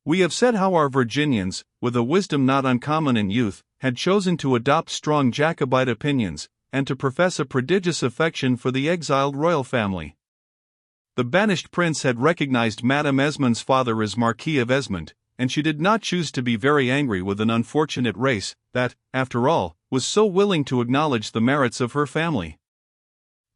We have said how our Virginians, with a wisdom not uncommon in youth, had chosen to adopt strong Jacobite opinions, and to profess a prodigious affection for the exiled royal family. The banished prince had recognized Madame Esmond's father as Marquis of Esmond, and she did not choose to be very angry with an unfortunate race that, after all, was so willing to acknowledge the merits of her family.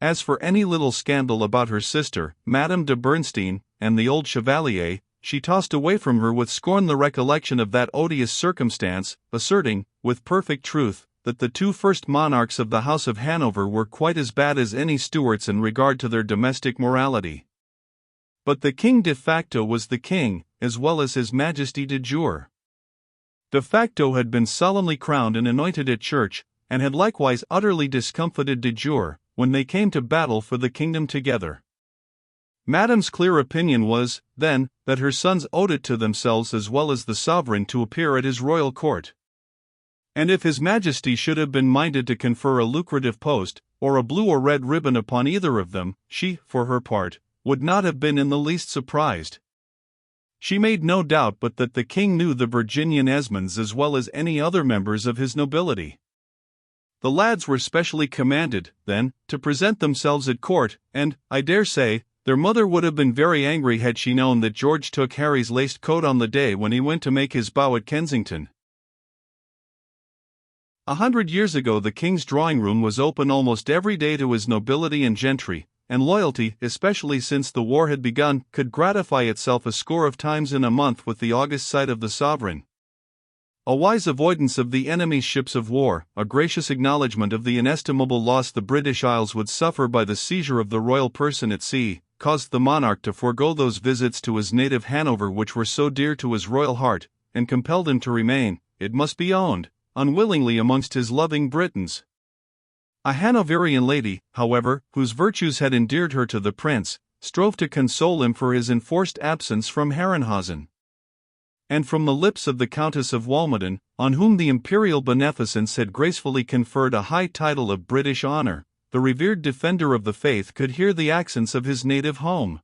As for any little scandal about her sister, Madame de Bernstein, and the old Chevalier, she tossed away from her with scorn the recollection of that odious circumstance, asserting, with perfect truth, that the two first monarchs of the House of Hanover were quite as bad as any Stuarts in regard to their domestic morality. But the king de facto was the king, as well as his majesty de jure. De facto had been solemnly crowned and anointed at church, and had likewise utterly discomfited de jure, when they came to battle for the kingdom together. Madame's clear opinion was, then, that her sons owed it to themselves as well as the sovereign to appear at his royal court. And if his majesty should have been minded to confer a lucrative post, or a blue or red ribbon upon either of them, she, for her part, would not have been in the least surprised. She made no doubt but that the king knew the Virginian Esmonds as well as any other members of his nobility. The lads were specially commanded, then, to present themselves at court, and, I dare say, their mother would have been very angry had she known that George took Harry's laced coat on the day when he went to make his bow at Kensington. 100 years ago the king's drawing-room was open almost every day to his nobility and gentry, and loyalty, especially since the war had begun, could gratify itself a score of times in a month with the august sight of the sovereign. A wise avoidance of the enemy's ships of war, a gracious acknowledgment of the inestimable loss the British Isles would suffer by the seizure of the royal person at sea, caused the monarch to forego those visits to his native Hanover which were so dear to his royal heart, and compelled him to remain, it must be owned, unwillingly amongst his loving Britons. A Hanoverian lady, however, whose virtues had endeared her to the prince, strove to console him for his enforced absence from Herrenhausen. And from the lips of the Countess of Walmoden, on whom the imperial beneficence had gracefully conferred a high title of British honor, the revered defender of the faith could hear the accents of his native home.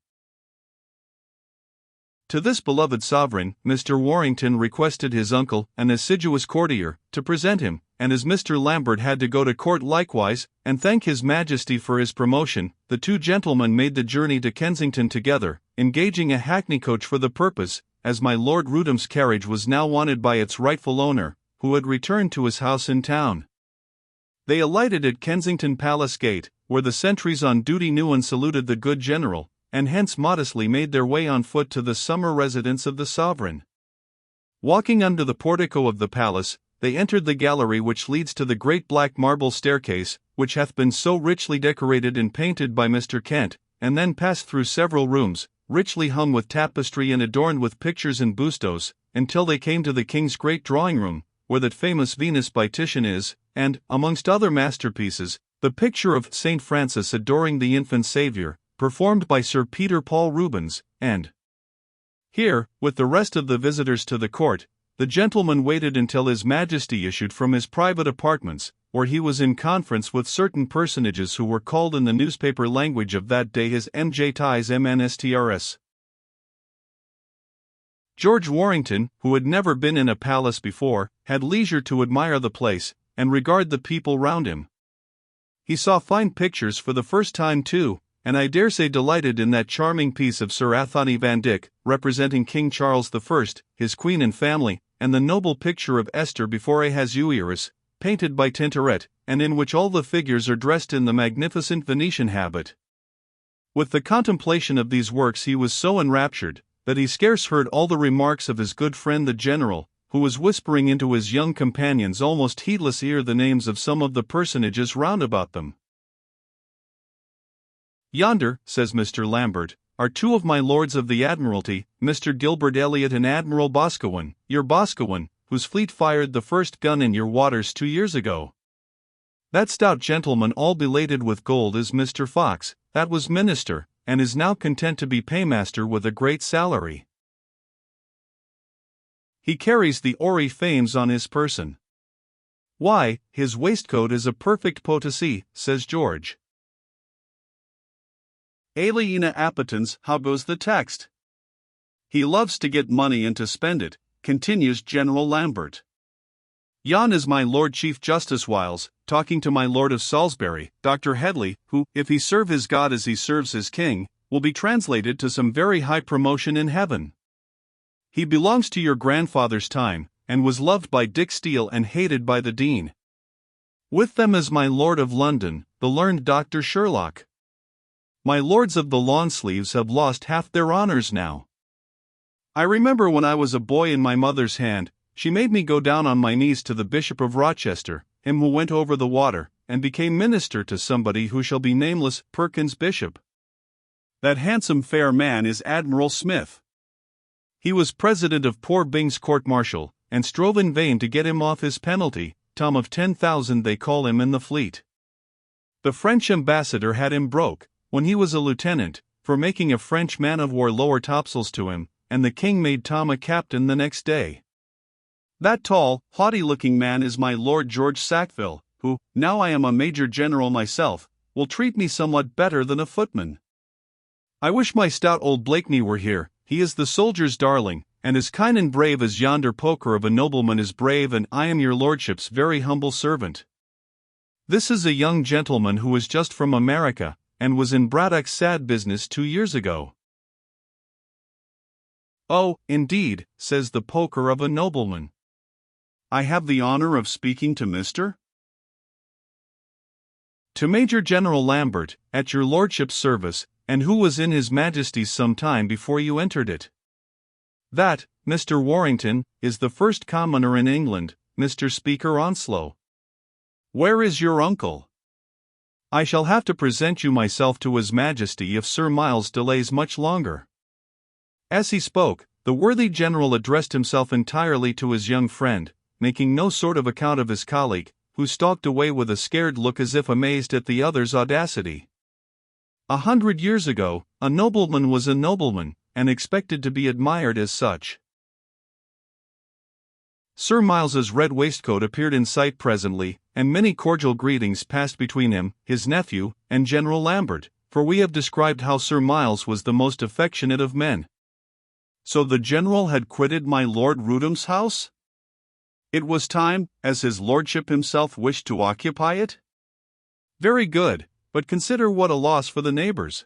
To this beloved sovereign, Mr. Warrington requested his uncle, an assiduous courtier, to present him, and as Mr. Lambert had to go to court likewise, and thank his majesty for his promotion, the two gentlemen made the journey to Kensington together, engaging a hackney coach for the purpose, as my Lord Rudham's carriage was now wanted by its rightful owner, who had returned to his house in town. They alighted at Kensington Palace Gate, where the sentries on duty knew and saluted the good general, and hence modestly made their way on foot to the summer residence of the sovereign. Walking under the portico of the palace, they entered the gallery which leads to the great black marble staircase, which hath been so richly decorated and painted by Mr. Kent, and then passed through several rooms, richly hung with tapestry and adorned with pictures and bustos, until they came to the king's great drawing-room, where that famous Venus by Titian is, and, amongst other masterpieces, the picture of St. Francis adoring the infant Saviour, performed by Sir Peter Paul Rubens, and here, with the rest of the visitors to the court, the gentleman waited until His Majesty issued from his private apartments, where he was in conference with certain personages who were called in the newspaper language of that day his MJTIs. George Warrington, who had never been in a palace before, had leisure to admire the place, and regard the people round him. He saw fine pictures for the first time too, and I dare say delighted in that charming piece of Sir Anthony van Dyck, representing King Charles I, his queen and family, and the noble picture of Esther before Ahasuerus, painted by Tintoret, and in which all the figures are dressed in the magnificent Venetian habit. With the contemplation of these works he was so enraptured, that he scarce heard all the remarks of his good friend the general, who was whispering into his young companion's almost heedless ear the names of some of the personages round about them. "Yonder," says Mr. Lambert, "are two of my lords of the Admiralty, Mr. Gilbert Elliot and Admiral Boscawen, your Boscawen, whose fleet fired the first gun in your waters 2 years ago. That stout gentleman all belated with gold is Mr. Fox, that was minister, and is now content to be paymaster with a great salary. He carries the Orry fames on his person. Why, his waistcoat is a perfect potasse," says George. Aliena appetens, how goes the text? He loves to get money and to spend it, continues General Lambert. Yon is my Lord Chief Justice Wiles, talking to my Lord of Salisbury, Dr. Headley, who, if he serve his God as he serves his king, will be translated to some very high promotion in heaven. He belongs to your grandfather's time, and was loved by Dick Steele and hated by the Dean. With them is my Lord of London, the learned Dr. Sherlock. My lords of the lawn sleeves have lost half their honors now. I remember when I was a boy in my mother's hand, she made me go down on my knees to the Bishop of Rochester, him who went over the water, and became minister to somebody who shall be nameless, Perkins Bishop. That handsome fair man is Admiral Smith. He was president of poor Byng's court-martial, and strove in vain to get him off his penalty, Tom of 10,000 they call him in the fleet. The French ambassador had him broke, when he was a lieutenant, for making a French man-of-war lower topsails to him, and the king made Tom a captain the next day. That tall, haughty-looking man is my Lord George Sackville, who, now I am a major general myself, will treat me somewhat better than a footman. I wish my stout old Blakeney were here. He is the soldier's darling, and as kind and brave as yonder poker of a nobleman is brave, and I am your lordship's very humble servant. This is a young gentleman who is just from America, and was in Braddock's sad business 2 years ago. Oh, indeed, says the poker of a nobleman. I have the honor of speaking to Mr. To Major General Lambert, at your lordship's service, and who was in his Majesty's some time before you entered it. That, Mr. Warrington, is the first commoner in England, Mr. Speaker Onslow. Where is your uncle? I shall have to present you myself to his Majesty if Sir Miles delays much longer. As he spoke, the worthy general addressed himself entirely to his young friend, making no sort of account of his colleague, who stalked away with a scared look as if amazed at the other's audacity. 100 years ago, a nobleman was a nobleman, and expected to be admired as such. Sir Miles's red waistcoat appeared in sight presently, and many cordial greetings passed between him, his nephew, and General Lambert, for we have described how Sir Miles was the most affectionate of men. So the general had quitted my Lord Rudham's house? It was time, as his lordship himself wished to occupy it? Very good. But consider what a loss for the neighbors.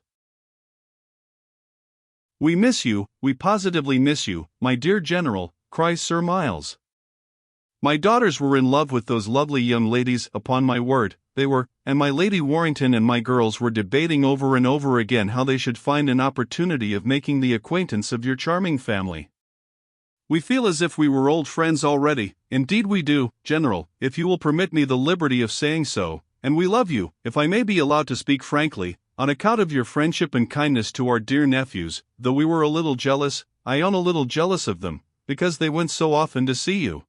We miss you, we positively miss you, my dear General, cries Sir Miles. My daughters were in love with those lovely young ladies, upon my word, they were, and my Lady Warrington and my girls were debating over and over again how they should find an opportunity of making the acquaintance of your charming family. We feel as if we were old friends already, indeed we do, General, if you will permit me the liberty of saying so. And we love you, if I may be allowed to speak frankly, on account of your friendship and kindness to our dear nephews, though we were a little jealous, I own a little jealous of them, because they went so often to see you.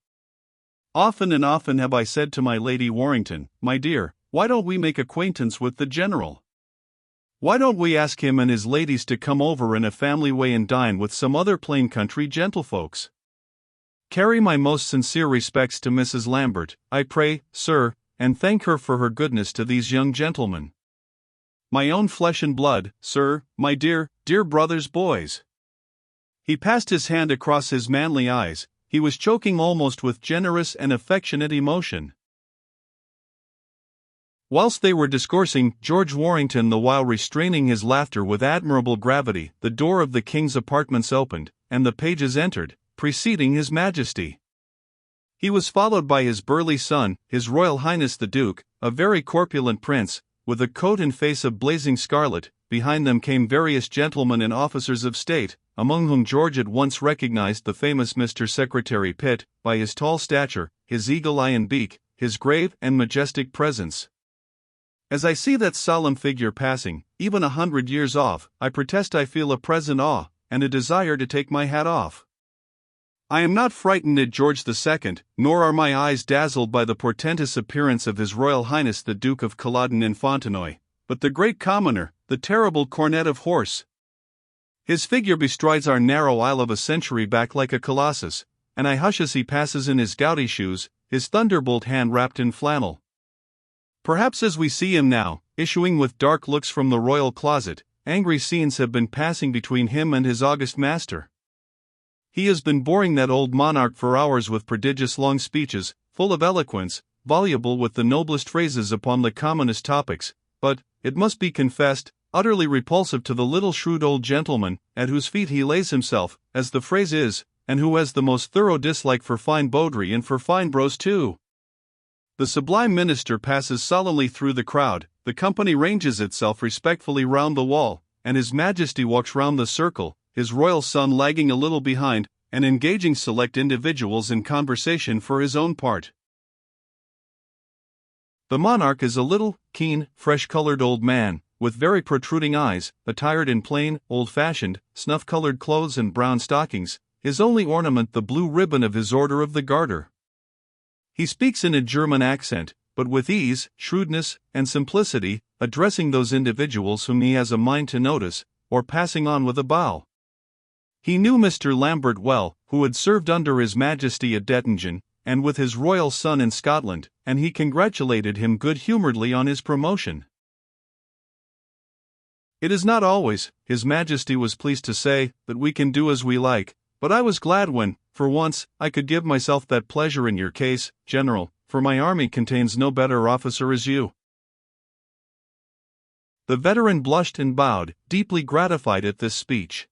Often and often have I said to my Lady Warrington, my dear, why don't we make acquaintance with the general? Why don't we ask him and his ladies to come over in a family way and dine with some other plain country gentlefolks? Carry my most sincere respects to Mrs. Lambert, I pray, sir, and thank her for her goodness to these young gentlemen. My own flesh and blood, sir, my dear, dear brother's boys. He passed his hand across his manly eyes, he was choking almost with generous and affectionate emotion. Whilst they were discoursing, George Warrington the while restraining his laughter with admirable gravity, the door of the king's apartments opened, and the pages entered, preceding his Majesty. He was followed by his burly son, His Royal Highness the Duke, a very corpulent prince, with a coat and face of blazing scarlet. Behind them came various gentlemen and officers of state, among whom George at once recognized the famous Mr. Secretary Pitt, by his tall stature, his eagle eye and beak, his grave and majestic presence. As I see that solemn figure passing, even 100 years off, I protest I feel a present awe, and a desire to take my hat off. I am not frightened at George II, nor are my eyes dazzled by the portentous appearance of His Royal Highness the Duke of Culloden and Fontenoy, but the great commoner, the terrible cornet of horse. His figure bestrides our narrow isle of a century back like a colossus, and I hush as he passes in his gouty shoes, his thunderbolt hand wrapped in flannel. Perhaps as we see him now, issuing with dark looks from the royal closet, angry scenes have been passing between him and his august master. He has been boring that old monarch for hours with prodigious long speeches, full of eloquence, voluble with the noblest phrases upon the commonest topics, but, it must be confessed, utterly repulsive to the little shrewd old gentleman, at whose feet he lays himself, as the phrase is, and who has the most thorough dislike for fine bowdry and for fine brose too. The sublime minister passes solemnly through the crowd, the company ranges itself respectfully round the wall, and His Majesty walks round the circle, his royal son lagging a little behind, and engaging select individuals in conversation for his own part. The monarch is a little, keen, fresh-colored old man, with very protruding eyes, attired in plain, old-fashioned, snuff-colored clothes and brown stockings, his only ornament the blue ribbon of his Order of the Garter. He speaks in a German accent, but with ease, shrewdness, and simplicity, addressing those individuals whom he has a mind to notice, or passing on with a bow. He knew Mr. Lambert well, who had served under His Majesty at Dettingen, and with his royal son in Scotland, and he congratulated him good-humouredly on his promotion. It is not always, His Majesty was pleased to say, that we can do as we like, but I was glad when, for once, I could give myself that pleasure in your case, General, for my army contains no better officer as you. The veteran blushed and bowed, deeply gratified at this speech.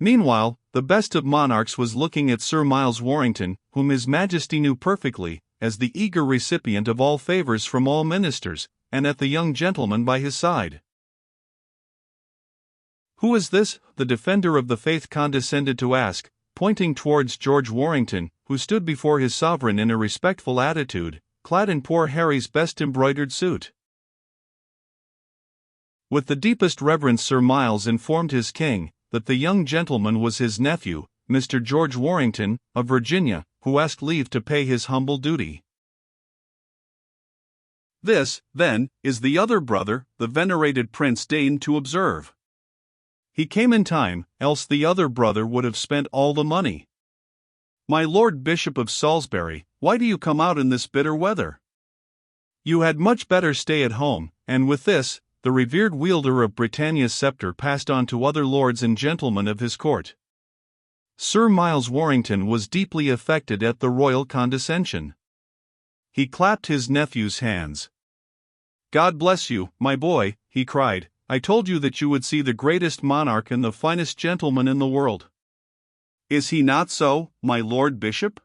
Meanwhile, the best of monarchs was looking at Sir Miles Warrington, whom His Majesty knew perfectly, as the eager recipient of all favours from all ministers, and at the young gentleman by his side. "Who is this?" the defender of the faith condescended to ask, pointing towards George Warrington, who stood before his sovereign in a respectful attitude, clad in poor Harry's best embroidered suit. With the deepest reverence Sir Miles informed his king that the young gentleman was his nephew, Mr. George Warrington, of Virginia, who asked leave to pay his humble duty. "This, then, is the other brother," the venerated prince deigned to observe. "He came in time, else the other brother would have spent all the money. My Lord Bishop of Salisbury, why do you come out in this bitter weather? You had much better stay at home." And with this, the revered wielder of Britannia's sceptre passed on to other lords and gentlemen of his court. Sir Miles Warrington was deeply affected at the royal condescension. He clapped his nephew's hands. "God bless you, my boy," he cried. "I told you that you would see the greatest monarch and the finest gentleman in the world. Is he not so, my Lord Bishop?"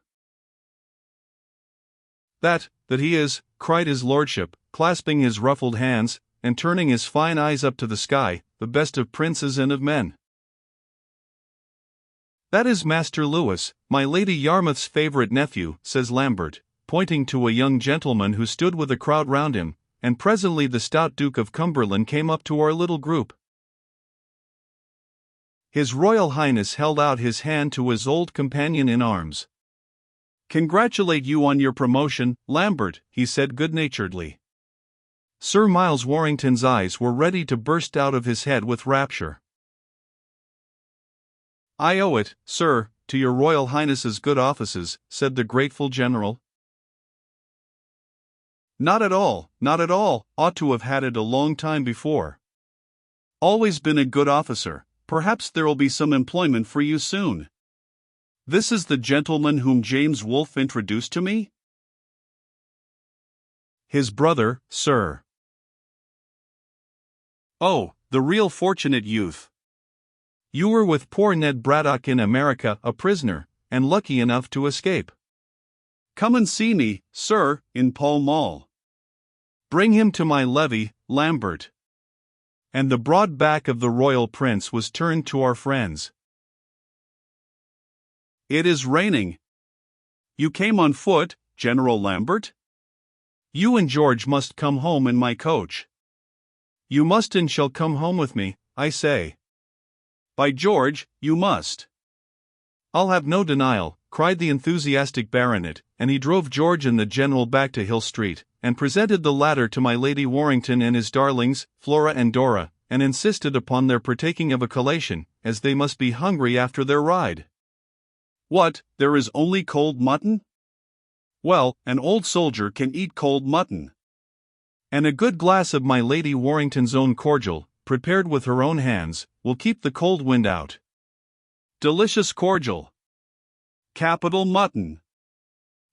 That he is," cried his lordship, clasping his ruffled hands, and turning his fine eyes up to the sky, "the best of princes and of men." "That is Master Lewis, my Lady Yarmouth's favourite nephew," says Lambert, pointing to a young gentleman who stood with a crowd round him, and presently the stout Duke of Cumberland came up to our little group. His Royal Highness held out his hand to his old companion in arms. "Congratulate you on your promotion, Lambert," he said good-naturedly. Sir Miles Warrington's eyes were ready to burst out of his head with rapture. "I owe it, sir, to your Royal Highness's good offices," said the grateful general. Not at all, ought to have had it a long time before. Always been a good officer, perhaps there'll be some employment for you soon. This is the gentleman whom James Wolfe introduced to me?" "His brother, sir." "Oh, the real fortunate youth. You were with poor Ned Braddock in America, a prisoner, and lucky enough to escape. Come and see me, sir, in Pall Mall. Bring him to my levee, Lambert." And the broad back of the royal prince was turned to our friends. "It is raining. You came on foot, General Lambert? You and George must come home in my coach. You must and shall come home with me, I say. By George, you must." "I'll have no denial," cried the enthusiastic baronet, and he drove George and the general back to Hill Street, and presented the latter to my Lady Warrington and his darlings, Flora and Dora, and insisted upon their partaking of a collation, as they must be hungry after their ride. "What, there is only cold mutton? Well, an old soldier can eat cold mutton. And a good glass of my Lady Warrington's own cordial, prepared with her own hands, will keep the cold wind out. Delicious cordial. Capital mutton.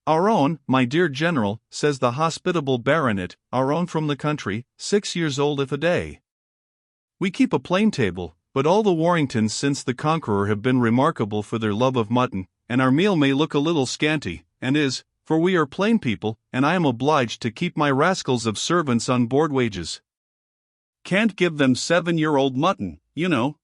Our own, my dear General, says the hospitable baronet, our own from the country, 6 years old if a day. We keep a plain table, but all the Warringtons since the Conqueror have been remarkable for their love of mutton, and our meal may look a little scanty, and is, for we are plain people, and I am obliged to keep my rascals of servants on board wages. Can't give them 7-year-old mutton, you know.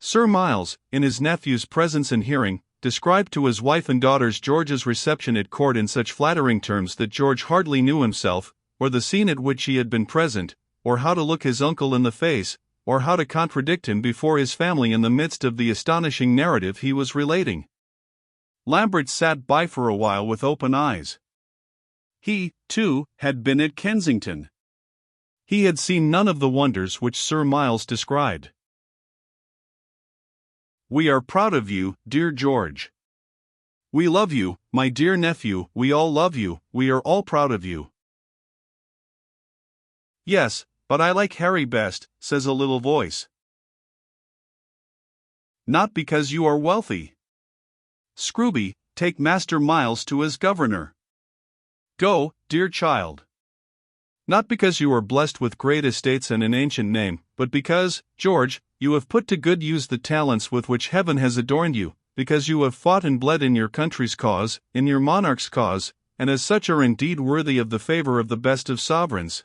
Sir Miles, in his nephew's presence and hearing, described to his wife and daughters George's reception at court in such flattering terms that George hardly knew himself, or the scene at which he had been present, or how to look his uncle in the face, or how to contradict him before his family in the midst of the astonishing narrative he was relating. Lambert sat by for a while with open eyes. He, too, had been at Kensington. He had seen none of the wonders which Sir Miles described. We are proud of you, dear George. We love you, my dear nephew, we all love you, we are all proud of you. Yes, but I like Harry best, says a little voice. Not because you are wealthy. Scrooby, take Master Miles to his governor. Go, dear child. Not because you are blessed with great estates and an ancient name, but because, George, you have put to good use the talents with which heaven has adorned you, because you have fought and bled in your country's cause, in your monarch's cause, and as such are indeed worthy of the favor of the best of sovereigns.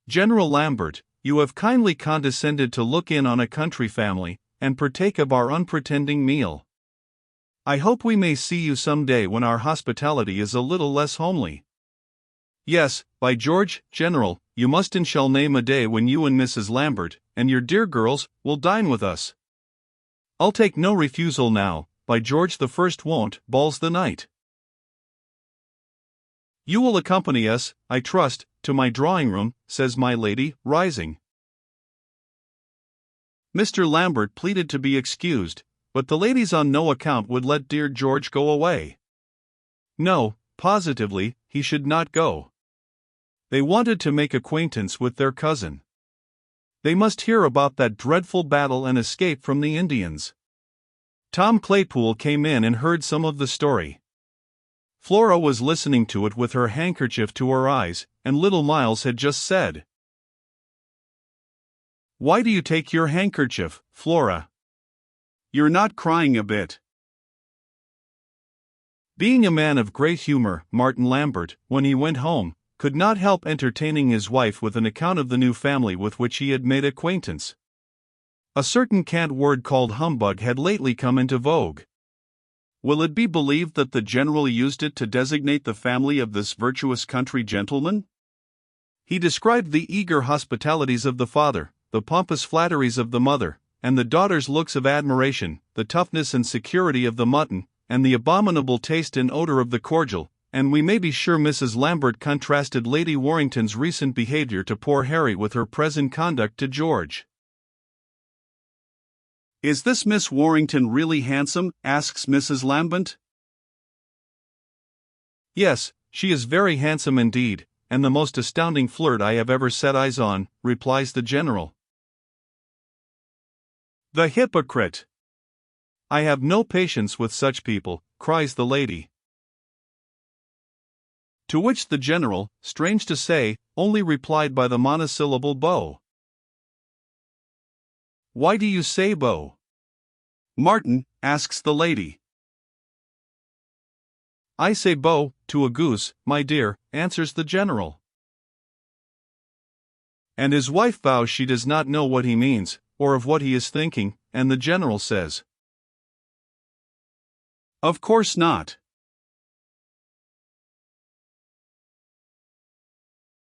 General Lambert, you have kindly condescended to look in on a country family, and partake of our unpretending meal. I hope we may see you some day when our hospitality is a little less homely. Yes, by George, General, you must and shall name a day when you and Mrs. Lambert, and your dear girls, will dine with us. I'll take no refusal now, by George the First won't, ball's the night. You will accompany us, I trust, to my drawing-room, says my lady, rising. Mr. Lambert pleaded to be excused, but the ladies on no account would let dear George go away. No, positively, he should not go. They wanted to make acquaintance with their cousin. They must hear about that dreadful battle and escape from the Indians. Tom Claypool came in and heard some of the story. Flora was listening to it with her handkerchief to her eyes, and little Miles had just said, "Why do you take your handkerchief, Flora? You're not crying a bit." Being a man of great humor, Martin Lambert, when he went home, could not help entertaining his wife with an account of the new family with which he had made acquaintance. A certain cant word called humbug had lately come into vogue. Will it be believed that the General used it to designate the family of this virtuous country gentleman? He described the eager hospitalities of the father, the pompous flatteries of the mother, and the daughter's looks of admiration, the toughness and security of the mutton, and the abominable taste and odor of the cordial, and we may be sure Mrs. Lambert contrasted Lady Warrington's recent behavior to poor Harry with her present conduct to George. "Is this Miss Warrington really handsome?" asks Mrs. Lambert. "Yes, she is very handsome indeed, and the most astounding flirt I have ever set eyes on," replies the General. "The hypocrite! I have no patience with such people," cries the lady. To which the General, strange to say, only replied by the monosyllable beau. "Why do you say beau, Martin?" asks the lady. "I say beau to a goose, my dear," answers the General. And his wife vows she does not know what he means, or of what he is thinking, and the General says, "Of course not.